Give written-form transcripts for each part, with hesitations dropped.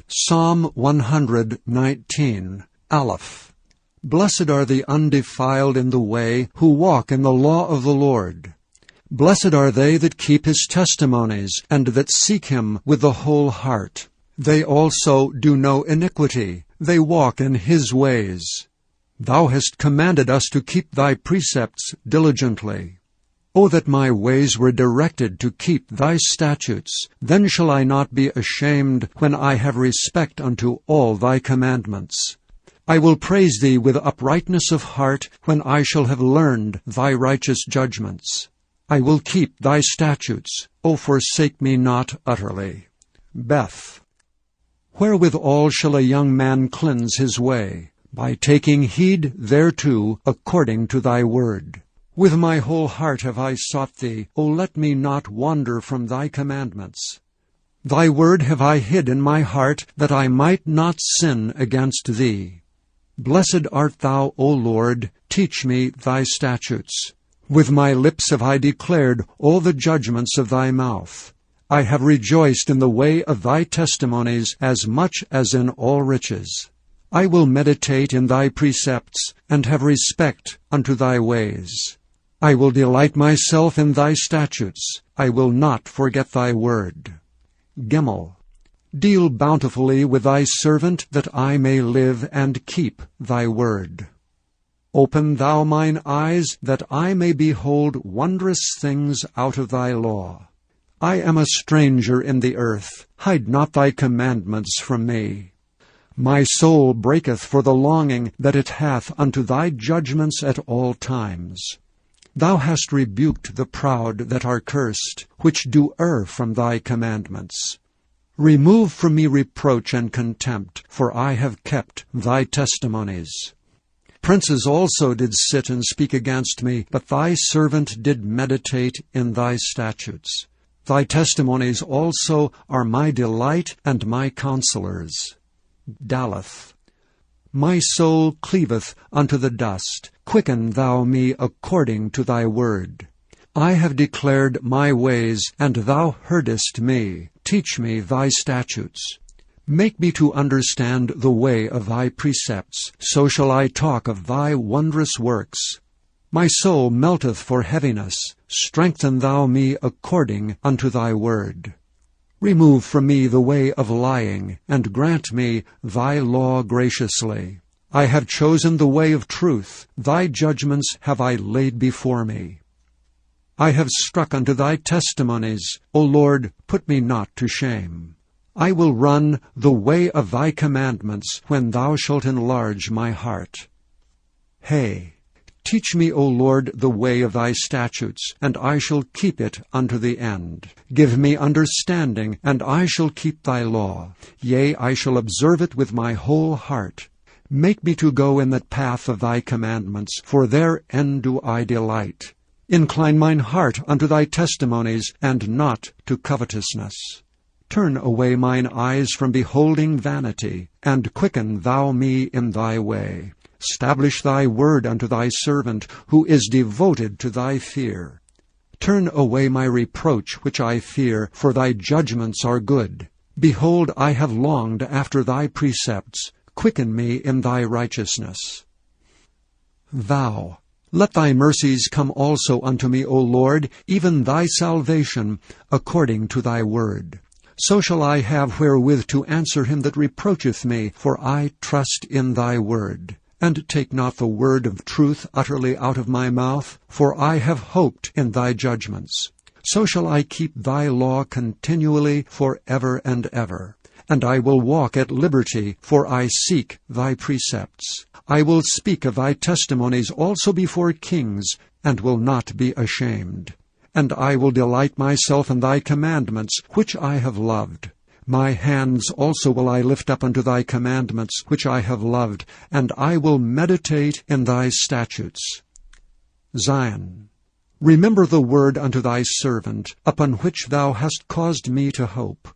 Psalm 119, Aleph. Blessed are the undefiled in the way, who walk in the law of the Lord. Blessed are they that keep his testimonies, and that seek him with the whole heart. They also do no iniquity, they walk in his ways. Thou hast commanded us to keep thy precepts diligently. O that my ways were directed to keep thy statutes, then shall I not be ashamed when I have respect unto all thy commandments. I will praise thee with uprightness of heart when I shall have learned thy righteous judgments. I will keep thy statutes, O forsake me not utterly. Beth. Wherewithal shall a young man cleanse his way? By taking heed thereto according to thy word. With my whole heart have I sought thee, O let me not wander from thy commandments. Thy word have I hid in my heart, that I might not sin against thee. Blessed art thou, O Lord, teach me thy statutes. With my lips have I declared all the judgments of thy mouth. I have rejoiced in the way of thy testimonies as much as in all riches. I will meditate in thy precepts, and have respect unto thy ways. I will delight myself in thy statutes. I will not forget thy word. Gimel. Deal bountifully with thy servant, that I may live and keep thy word. Open thou mine eyes, that I may behold wondrous things out of thy law. I am a stranger in the earth. Hide not thy commandments from me. My soul breaketh for the longing that it hath unto thy judgments at all times. Thou hast rebuked the proud that are cursed, which do err from thy commandments. Remove from me reproach and contempt, for I have kept thy testimonies. Princes also did sit and speak against me, but thy servant did meditate in thy statutes. Thy testimonies also are my delight and my counselors. Daleth. My soul cleaveth unto the dust. Quicken thou me according to thy word. I have declared my ways, and thou heardest me. Teach me thy statutes. Make me to understand the way of thy precepts, so shall I talk of thy wondrous works. My soul melteth for heaviness. Strengthen thou me according unto thy word. Remove from me the way of lying, and grant me thy law graciously. I have chosen the way of truth. Thy judgments have I laid before me. I have struck unto thy testimonies. O Lord, put me not to shame. I will run the way of thy commandments, when thou shalt enlarge my heart. Hey. Teach me, O Lord, the way of thy statutes, and I shall keep it unto the end. Give me understanding, and I shall keep thy law. Yea, I shall observe it with my whole heart. Make me to go in the path of thy commandments, for therein do I delight. Incline mine heart unto thy testimonies, and not to covetousness. Turn away mine eyes from beholding vanity, and quicken thou me in thy way. Establish thy word unto thy servant, who is devoted to thy fear. Turn away my reproach which I fear, for thy judgments are good. Behold, I have longed after thy precepts. Quicken me in thy righteousness. Thou. Let thy mercies come also unto me, O Lord, even thy salvation, according to thy word. So shall I have wherewith to answer him that reproacheth me, for I trust in thy word. And take not the word of truth utterly out of my mouth, for I have hoped in thy judgments. So shall I keep thy law continually for ever and ever. And I will walk at liberty, for I seek thy precepts. I will speak of thy testimonies also before kings, and will not be ashamed. And I will delight myself in thy commandments, which I have loved. My hands also will I lift up unto thy commandments, which I have loved, and I will meditate in thy statutes. Zion. Remember the word unto thy servant, upon which thou hast caused me to hope.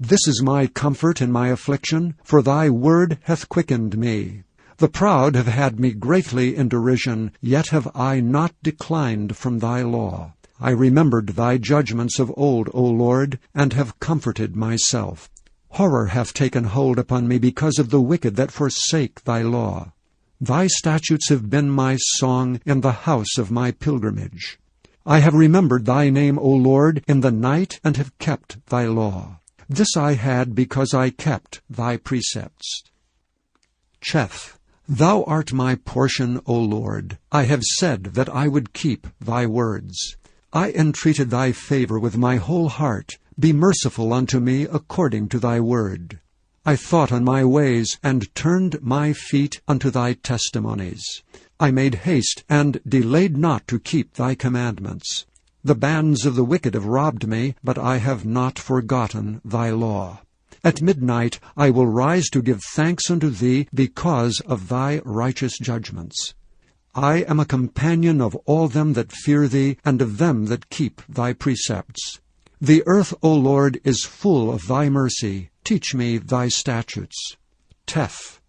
This is my comfort in my affliction, for thy word hath quickened me. The proud have had me greatly in derision, yet have I not declined from thy law. I remembered thy judgments of old, O Lord, and have comforted myself. Horror hath taken hold upon me because of the wicked that forsake thy law. Thy statutes have been my song in the house of my pilgrimage. I have remembered thy name, O Lord, in the night, and have kept thy law. This I had because I kept thy precepts. Cheth. Thou art my portion, O Lord. I have said that I would keep thy words. I entreated thy favor with my whole heart. Be merciful unto me according to thy word. I thought on my ways, and turned my feet unto thy testimonies. I made haste, and delayed not to keep thy commandments. The bands of the wicked have robbed me, but I have not forgotten thy law. At midnight I will rise to give thanks unto thee because of thy righteous judgments. I am a companion of all them that fear thee, and of them that keep thy precepts. The earth, O Lord, is full of thy mercy. Teach me thy statutes. Teth.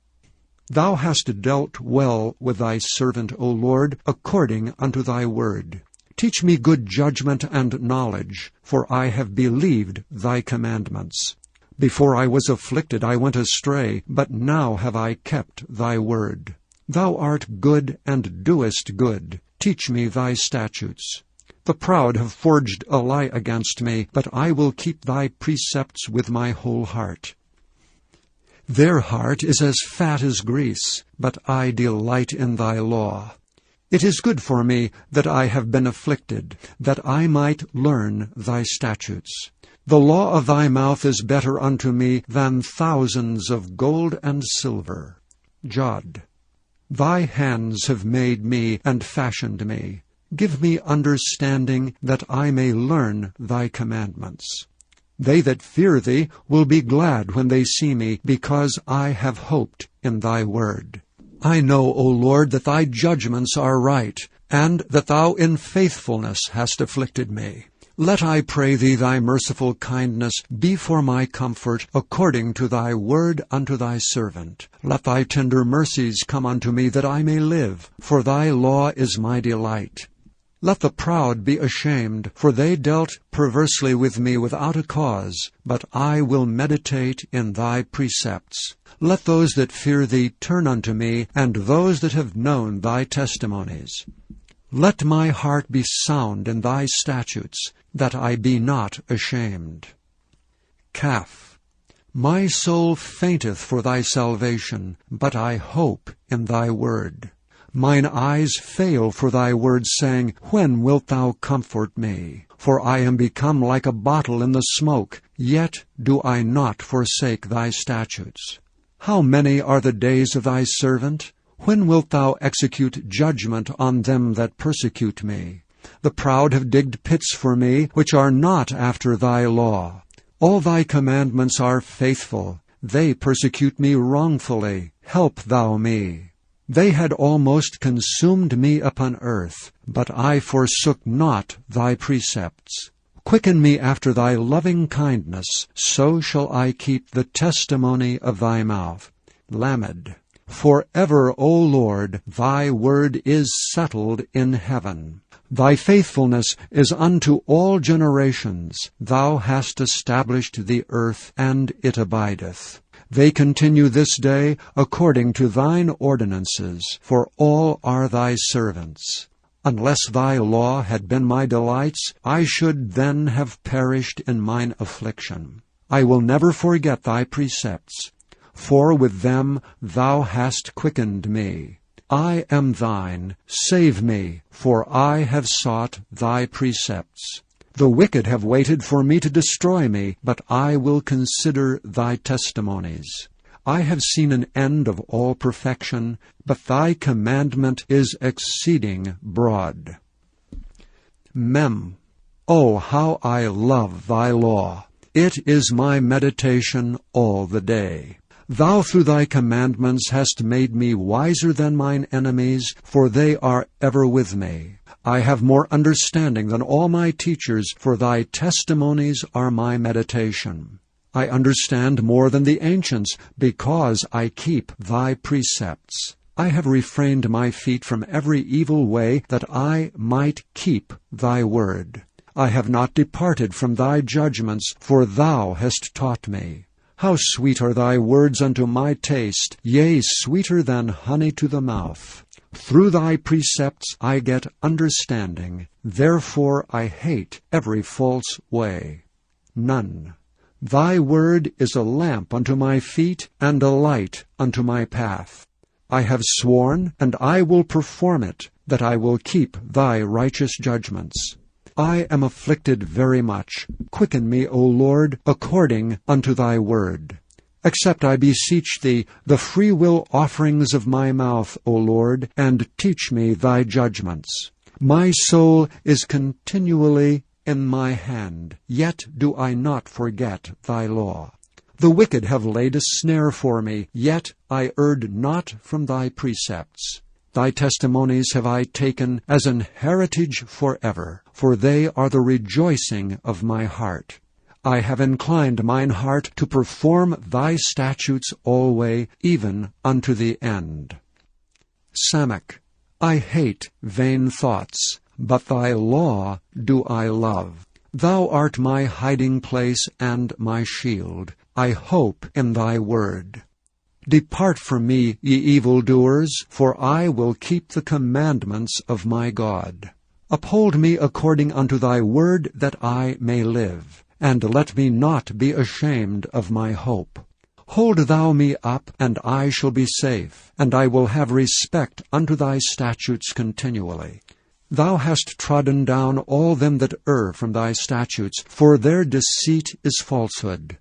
Thou hast dealt well with thy servant, O Lord, according unto thy word. Teach me good judgment and knowledge, for I have believed thy commandments. Before I was afflicted I went astray, but now have I kept thy word. Thou art good and doest good. Teach me thy statutes. The proud have forged a lie against me, but I will keep thy precepts with my whole heart. Their heart is as fat as grease, but I delight in thy law. It is good for me that I have been afflicted, that I might learn thy statutes. The law of thy mouth is better unto me than thousands of gold and silver. Jod. Thy hands have made me and fashioned me. Give me understanding, that I may learn thy commandments. They that fear thee will be glad when they see me, because I have hoped in thy word. I know, O Lord, that thy judgments are right, and that thou in faithfulness hast afflicted me. Let, I pray thee, thy merciful kindness be for my comfort, according to thy word unto thy servant. Let thy tender mercies come unto me, that I may live, for thy law is my delight. Let the proud be ashamed, for they dealt perversely with me without a cause, but I will meditate in thy precepts. Let those that fear thee turn unto me, and those that have known thy testimonies. Let my heart be sound in thy statutes, that I be not ashamed. Kaf. My soul fainteth for thy salvation, but I hope in thy word. Mine eyes fail for thy word, saying, When wilt thou comfort me? For I am become like a bottle in the smoke, yet do I not forsake thy statutes. How many are the days of thy servant? When wilt thou execute judgment on them that persecute me? The proud have digged pits for me, which are not after thy law. All thy commandments are faithful. They persecute me wrongfully. Help thou me. They had almost consumed me upon earth, but I forsook not thy precepts. Quicken me after thy loving kindness, so shall I keep the testimony of thy mouth. Lamed. Forever, O Lord, thy word is settled in heaven. Thy faithfulness is unto all generations. Thou hast established the earth, and it abideth. They continue this day according to thine ordinances, for all are thy servants. Unless thy law had been my delights, I should then have perished in mine affliction. I will never forget thy precepts, for with them thou hast quickened me. I am thine, save me, for I have sought thy precepts. The wicked have waited for me to destroy me, but I will consider thy testimonies. I have seen an end of all perfection, but thy commandment is exceeding broad. Mem. Oh, how I love thy law! It is my meditation all the day. Thou through thy commandments hast made me wiser than mine enemies, for they are ever with me. I have more understanding than all my teachers, for thy testimonies are my meditation. I understand more than the ancients, because I keep thy precepts. I have refrained my feet from every evil way, that I might keep thy word. I have not departed from thy judgments, for thou hast taught me. How sweet are thy words unto my taste, yea, sweeter than honey to the mouth. Through thy precepts I get understanding, therefore I hate every false way. None. Thy word is a lamp unto my feet, and a light unto my path. I have sworn, and I will perform it, that I will keep thy righteous judgments. I am afflicted very much. Quicken me, O Lord, according unto thy word. Accept, I beseech thee, the freewill offerings of my mouth, O Lord, and teach me thy judgments. My soul is continually in my hand, yet do I not forget thy law. The wicked have laid a snare for me, yet I erred not from thy precepts. Thy testimonies have I taken as an heritage forever, for they are the rejoicing of my heart. I have inclined mine heart to perform thy statutes alway, even unto the end. Samach. I hate vain thoughts, but thy law do I love. Thou art my hiding place and my shield. I hope in thy word. Depart from me, ye evildoers, for I will keep the commandments of my God. Uphold me according unto thy word, that I may live, and let me not be ashamed of my hope. Hold thou me up, and I shall be safe, and I will have respect unto thy statutes continually. Thou hast trodden down all them that err from thy statutes, for their deceit is falsehood.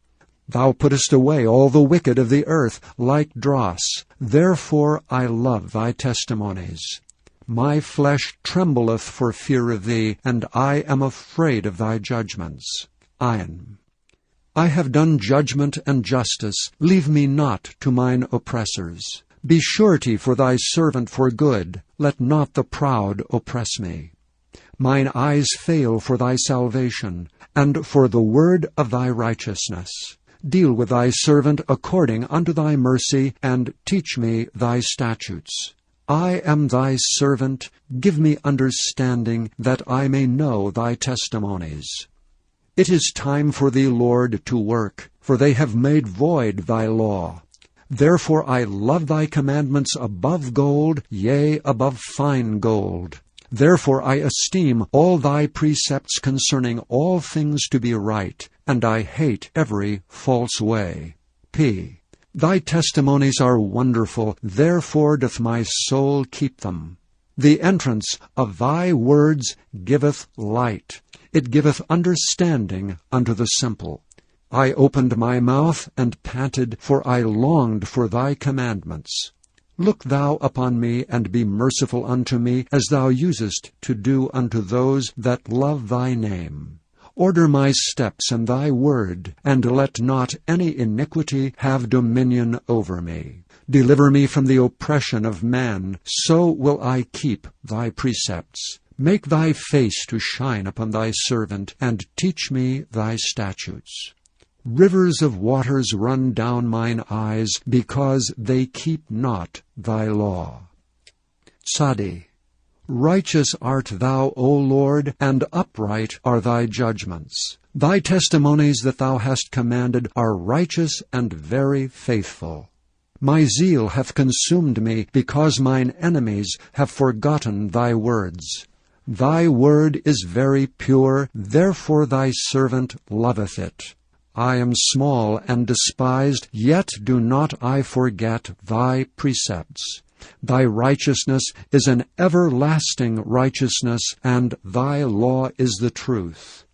Thou puttest away all the wicked of the earth like dross. Therefore I love thy testimonies. My flesh trembleth for fear of thee, and I am afraid of thy judgments. Ayin. I have done judgment and justice. Leave me not to mine oppressors. Be surety for thy servant for good. Let not the proud oppress me. Mine eyes fail for thy salvation, and for the word of thy righteousness. Deal with thy servant according unto thy mercy, and teach me thy statutes. I am thy servant. Give me understanding, that I may know thy testimonies. It is time for thee, Lord, to work, for they have made void thy law. Therefore I love thy commandments above gold, yea, above fine gold. Therefore I esteem all thy precepts concerning all things to be right, and I hate every false way. P. Thy testimonies are wonderful, therefore doth my soul keep them. The entrance of thy words giveth light. It giveth understanding unto the simple. I opened my mouth and panted, for I longed for thy commandments. Look thou upon me, and be merciful unto me, as thou usest to do unto those that love thy name. Order my steps in thy word, and let not any iniquity have dominion over me. Deliver me from the oppression of man, so will I keep thy precepts. Make thy face to shine upon thy servant, and teach me thy statutes. Rivers of waters run down mine eyes, because they keep not thy law. Tzadi. Righteous art thou, O Lord, and upright are thy judgments. Thy testimonies that thou hast commanded are righteous and very faithful. My zeal hath consumed me, because mine enemies have forgotten thy words. Thy word is very pure, therefore thy servant loveth it. I am small and despised, yet do not I forget thy precepts. Thy righteousness is an everlasting righteousness, and thy law is the truth.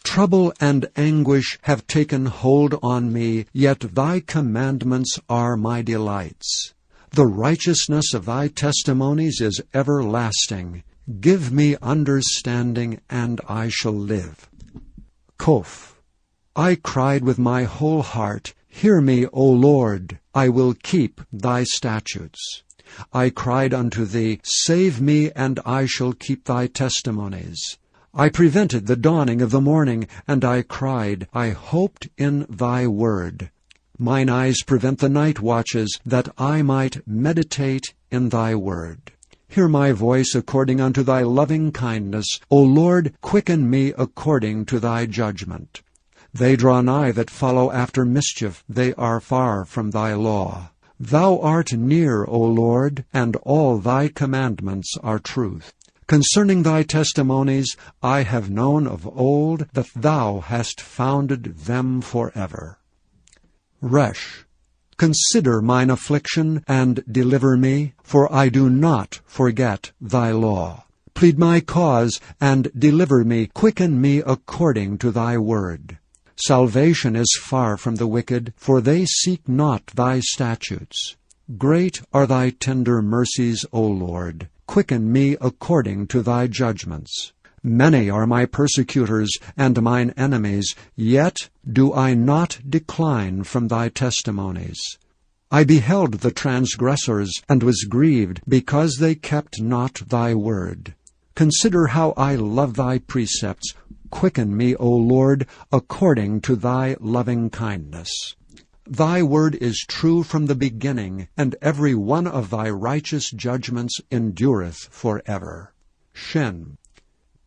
Trouble and anguish have taken hold on me, yet thy commandments are my delights. The righteousness of thy testimonies is everlasting. Give me understanding, and I shall live. Kof. I cried with my whole heart, Hear me, O Lord, I will keep thy statutes. I cried unto thee, Save me, and I shall keep thy testimonies. I prevented the dawning of the morning, and I cried, I hoped in thy word. Mine eyes prevent the night watches, that I might meditate in thy word. Hear my voice according unto thy loving kindness. O Lord, quicken me according to thy judgment. They draw nigh that follow after mischief, they are far from thy law. Thou art near, O Lord, and all thy commandments are truth. Concerning thy testimonies I have known of old that thou hast founded them forever. Resh. Consider mine affliction, and deliver me, for I do not forget thy law. Plead my cause, and deliver me, quicken me according to thy word. Salvation is far from the wicked, for they seek not thy statutes. Great are thy tender mercies, O Lord. Quicken me according to thy judgments. Many are my persecutors and mine enemies, yet do I not decline from thy testimonies. I beheld the transgressors, and was grieved, because they kept not thy word. Consider how I love thy precepts. Quicken me, O Lord, according to thy loving kindness. Thy word is true from the beginning, and every one of thy righteous judgments endureth forever. Shin.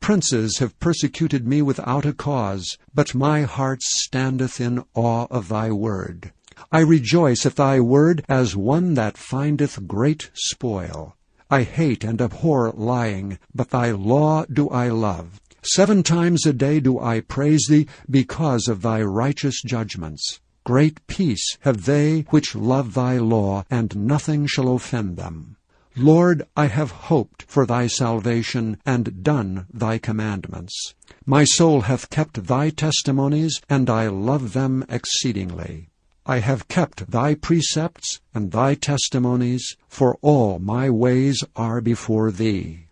Princes have persecuted me without a cause, but my heart standeth in awe of thy word. I rejoice at thy word as one that findeth great spoil. I hate and abhor lying, but thy law do I love. 7 times a day do I praise thee because of thy righteous judgments. Great peace have they which love thy law, and nothing shall offend them. Lord, I have hoped for thy salvation, and done thy commandments. My soul hath kept thy testimonies, and I love them exceedingly. I have kept thy precepts and thy testimonies, for all my ways are before thee.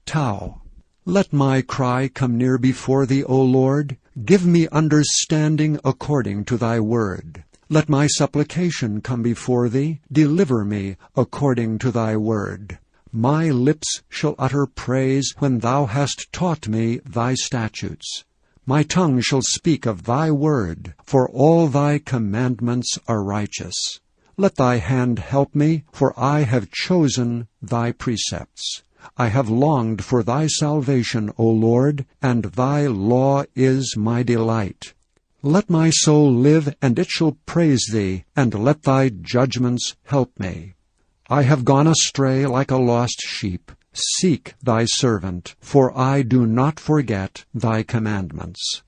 Tau. Let my cry come near before thee, O Lord. Give me understanding according to thy word. Let my supplication come before thee. Deliver me according to thy word. My lips shall utter praise when thou hast taught me thy statutes. My tongue shall speak of thy word, for all thy commandments are righteous. Let thy hand help me, for I have chosen thy precepts. I have longed for thy salvation, O Lord, and thy law is my delight. Let my soul live, and it shall praise thee, and let thy judgments help me. I have gone astray like a lost sheep. Seek thy servant, for I do not forget thy commandments.